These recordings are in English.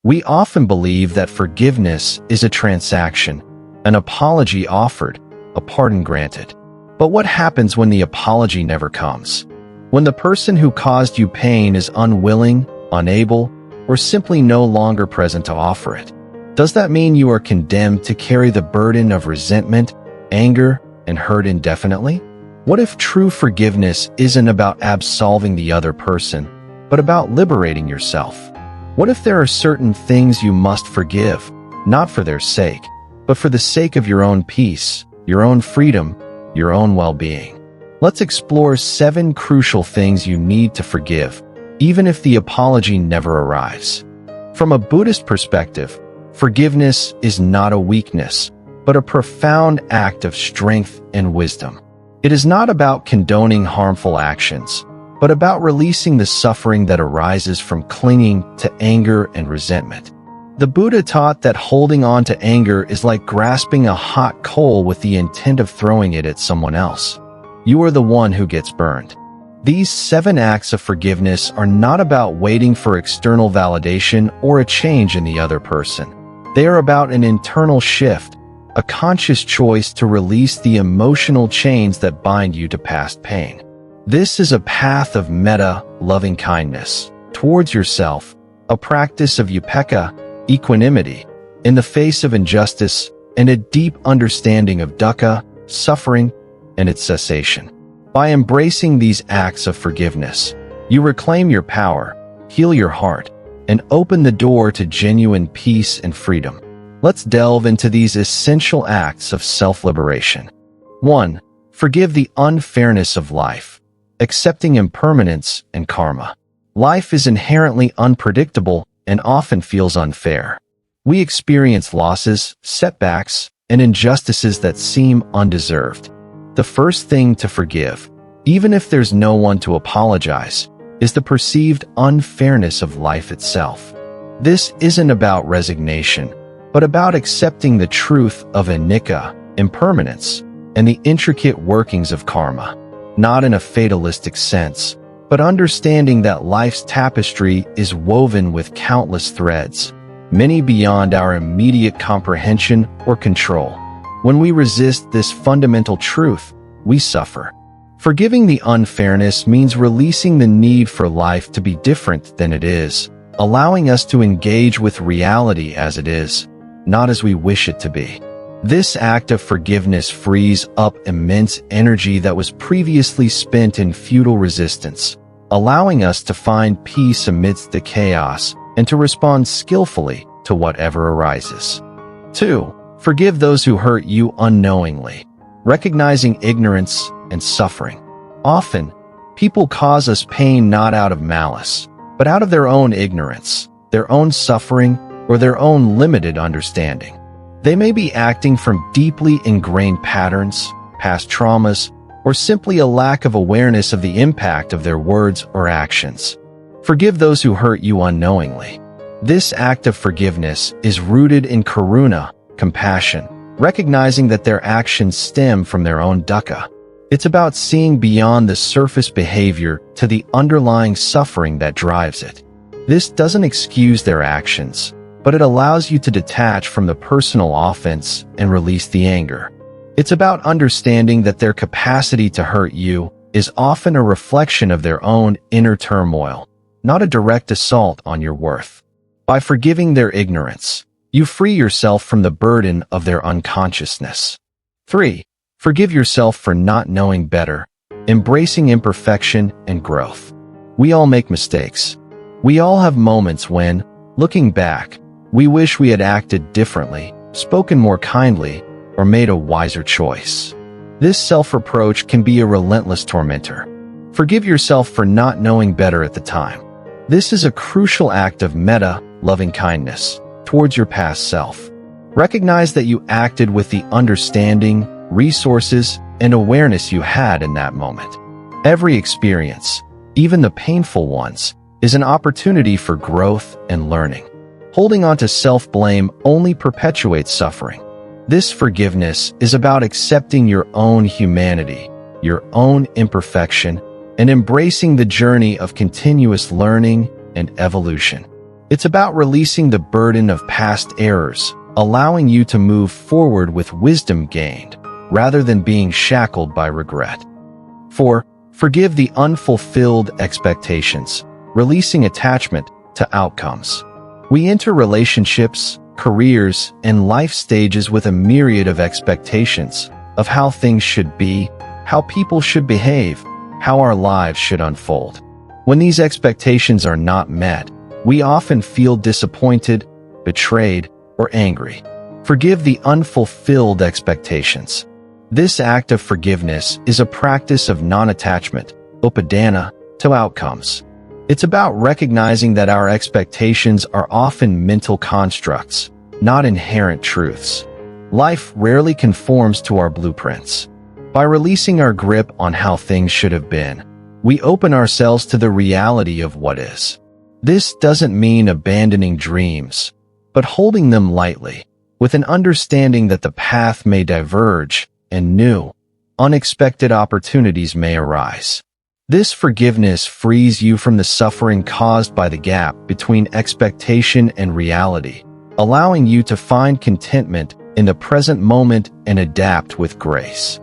We often believe that forgiveness is a transaction, an apology offered, a pardon granted. But what happens when the apology never comes? When the person who caused you pain is unwilling, unable, or simply no longer present to offer it? Does that mean you are condemned to carry the burden of resentment, anger, and hurt indefinitely? What if true forgiveness isn't about absolving the other person, but about liberating yourself? What if there are certain things you must forgive, not for their sake, but for the sake of your own peace, your own freedom, your own well-being? Let's explore 7 crucial things you need to forgive, even if the apology never arrives. From a Buddhist perspective, forgiveness is not a weakness, but a profound act of strength and wisdom. It is not about condoning harmful actions, but about releasing the suffering that arises from clinging to anger and resentment. The Buddha taught that holding on to anger is like grasping a hot coal with the intent of throwing it at someone else. You are the one who gets burned. These 7 acts of forgiveness are not about waiting for external validation or a change in the other person. They are about an internal shift, a conscious choice to release the emotional chains that bind you to past pain. This is a path of metta, loving kindness, towards yourself, a practice of upekkha, equanimity, in the face of injustice, and a deep understanding of dukkha, suffering, and its cessation. By embracing these acts of forgiveness, you reclaim your power, heal your heart, and open the door to genuine peace and freedom. Let's delve into these essential acts of self-liberation. 1. Forgive the unfairness of life, accepting impermanence and karma. Life is inherently unpredictable and often feels unfair. We experience losses, setbacks, and injustices that seem undeserved. The first thing to forgive, even if there's no one to apologize, is the perceived unfairness of life itself. This isn't about resignation, but about accepting the truth of anicca, impermanence, and the intricate workings of karma, not in a fatalistic sense, but understanding that life's tapestry is woven with countless threads, many beyond our immediate comprehension or control. When we resist this fundamental truth, we suffer. Forgiving the unfairness means releasing the need for life to be different than it is, allowing us to engage with reality as it is, not as we wish it to be. This act of forgiveness frees up immense energy that was previously spent in futile resistance, allowing us to find peace amidst the chaos and to respond skillfully to whatever arises. 2. Forgive those who hurt you unknowingly, recognizing ignorance and suffering. Often, people cause us pain not out of malice, but out of their own ignorance, their own suffering, or their own limited understanding. They may be acting from deeply ingrained patterns, past traumas, or simply a lack of awareness of the impact of their words or actions. Forgive those who hurt you unknowingly. This act of forgiveness is rooted in karuna, compassion, recognizing that their actions stem from their own dukkha. It's about seeing beyond the surface behavior to the underlying suffering that drives it. This doesn't excuse their actions, but it allows you to detach from the personal offense and release the anger. It's about understanding that their capacity to hurt you is often a reflection of their own inner turmoil, not a direct assault on your worth. By forgiving their ignorance, you free yourself from the burden of their unconsciousness. 3. Forgive yourself for not knowing better, embracing imperfection and growth. We all make mistakes. We all have moments when, looking back, we wish we had acted differently, spoken more kindly, or made a wiser choice. This self-reproach can be a relentless tormentor. Forgive yourself for not knowing better at the time. This is a crucial act of metta, loving kindness, towards your past self. Recognize that you acted with the understanding, resources, and awareness you had in that moment. Every experience, even the painful ones, is an opportunity for growth and learning. Holding on to self-blame only perpetuates suffering. This forgiveness is about accepting your own humanity, your own imperfection, and embracing the journey of continuous learning and evolution. It's about releasing the burden of past errors, allowing you to move forward with wisdom gained, rather than being shackled by regret. 4. Forgive the unfulfilled expectations, releasing attachment to outcomes. We enter relationships, careers, and life stages with a myriad of expectations of how things should be, how people should behave, how our lives should unfold. When these expectations are not met, we often feel disappointed, betrayed, or angry. Forgive the unfulfilled expectations. This act of forgiveness is a practice of non-attachment, upekkha, to outcomes. It's about recognizing that our expectations are often mental constructs, not inherent truths. Life rarely conforms to our blueprints. By releasing our grip on how things should have been, we open ourselves to the reality of what is. This doesn't mean abandoning dreams, but holding them lightly, with an understanding that the path may diverge and new, unexpected opportunities may arise. This forgiveness frees you from the suffering caused by the gap between expectation and reality, allowing you to find contentment in the present moment and adapt with grace.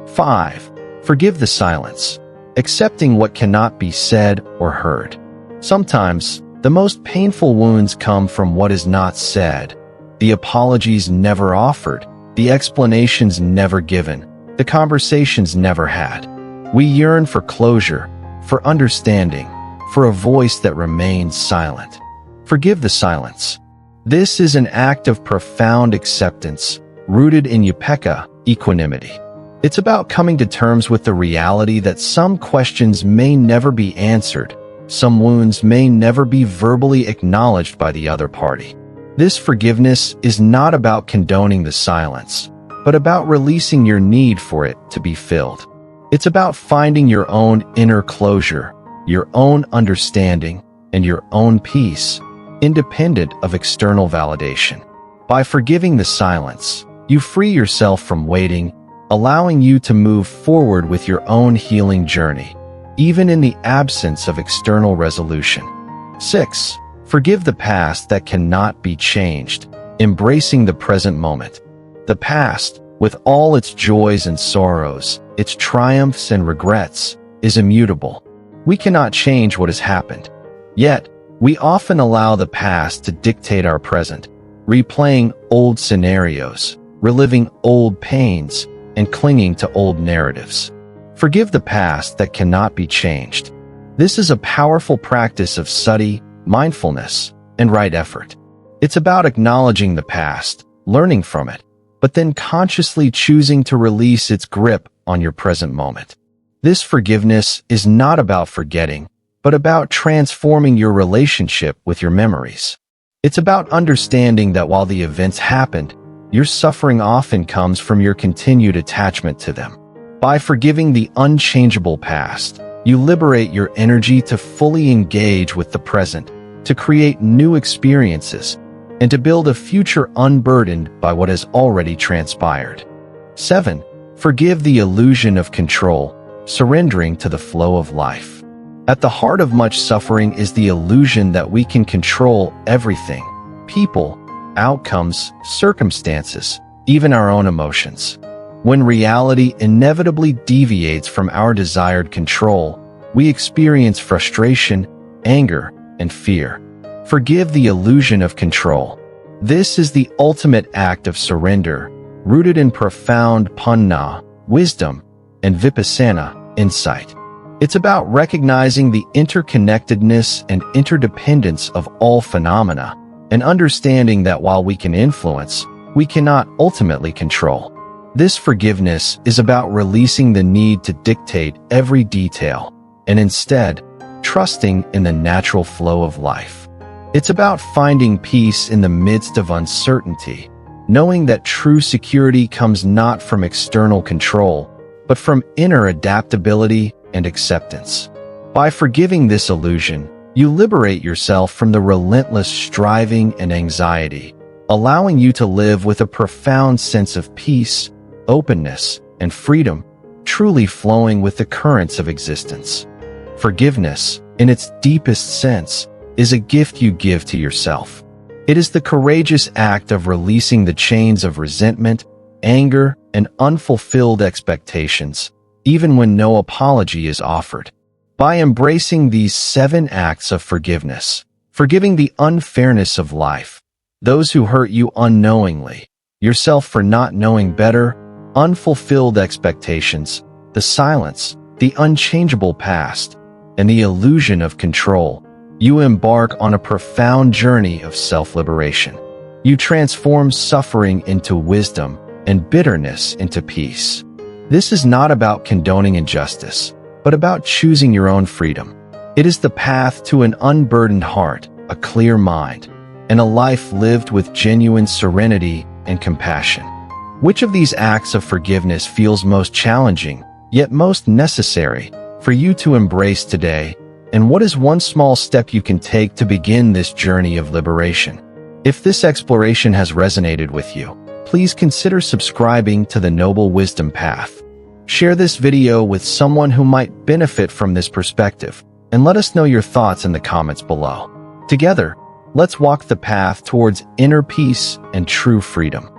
5. Forgive the silence, accepting what cannot be said or heard. Sometimes, the most painful wounds come from what is not said, the apologies never offered, the explanations never given, the conversations never had. We yearn for closure, for understanding, for a voice that remains silent. Forgive the silence. This is an act of profound acceptance, rooted in Upekkha, equanimity. It's about coming to terms with the reality that some questions may never be answered, some wounds may never be verbally acknowledged by the other party. This forgiveness is not about condoning the silence, but about releasing your need for it to be filled. It's about finding your own inner closure, your own understanding, and your own peace, independent of external validation. By forgiving the silence, you free yourself from waiting, allowing you to move forward with your own healing journey, even in the absence of external resolution. 6. Forgive the past that cannot be changed, embracing the present moment. The past, with all its joys and sorrows, its triumphs and regrets, is immutable. We cannot change what has happened. Yet, we often allow the past to dictate our present, replaying old scenarios, reliving old pains, and clinging to old narratives. Forgive the past that cannot be changed. This is a powerful practice of sati, mindfulness, and right effort. It's about acknowledging the past, learning from it, but then consciously choosing to release its grip on your present moment. This forgiveness is not about forgetting, but about transforming your relationship with your memories. It's about understanding that while the events happened, your suffering often comes from your continued attachment to them. By forgiving the unchangeable past, you liberate your energy to fully engage with the present, to create new experiences, and to build a future unburdened by what has already transpired. 7. Forgive the illusion of control, surrendering to the flow of life. At the heart of much suffering is the illusion that we can control everything: people, outcomes, circumstances, even our own emotions. When reality inevitably deviates from our desired control, we experience frustration, anger, and fear. Forgive the illusion of control. This is the ultimate act of surrender, rooted in profound panna, wisdom, and vipassana, insight. It's about recognizing the interconnectedness and interdependence of all phenomena, and understanding that while we can influence, we cannot ultimately control. This forgiveness is about releasing the need to dictate every detail, and instead, trusting in the natural flow of life. It's about finding peace in the midst of uncertainty, knowing that true security comes not from external control, but from inner adaptability and acceptance. By forgiving this illusion, you liberate yourself from the relentless striving and anxiety, allowing you to live with a profound sense of peace, openness, and freedom, truly flowing with the currents of existence. Forgiveness, in its deepest sense, is a gift you give to yourself. It is the courageous act of releasing the chains of resentment, anger, and unfulfilled expectations, even when no apology is offered. By embracing these 7 acts of forgiveness, forgiving the unfairness of life, those who hurt you unknowingly, yourself for not knowing better, unfulfilled expectations, the silence, the unchangeable past, and the illusion of control, you embark on a profound journey of self-liberation. You transform suffering into wisdom and bitterness into peace. This is not about condoning injustice, but about choosing your own freedom. It is the path to an unburdened heart, a clear mind, and a life lived with genuine serenity and compassion. Which of these acts of forgiveness feels most challenging, yet most necessary, for you to embrace today? And what is one small step you can take to begin this journey of liberation? If this exploration has resonated with you, please consider subscribing to the Noble Wisdom Path. Share this video with someone who might benefit from this perspective, and let us know your thoughts in the comments below. Together, let's walk the path towards inner peace and true freedom.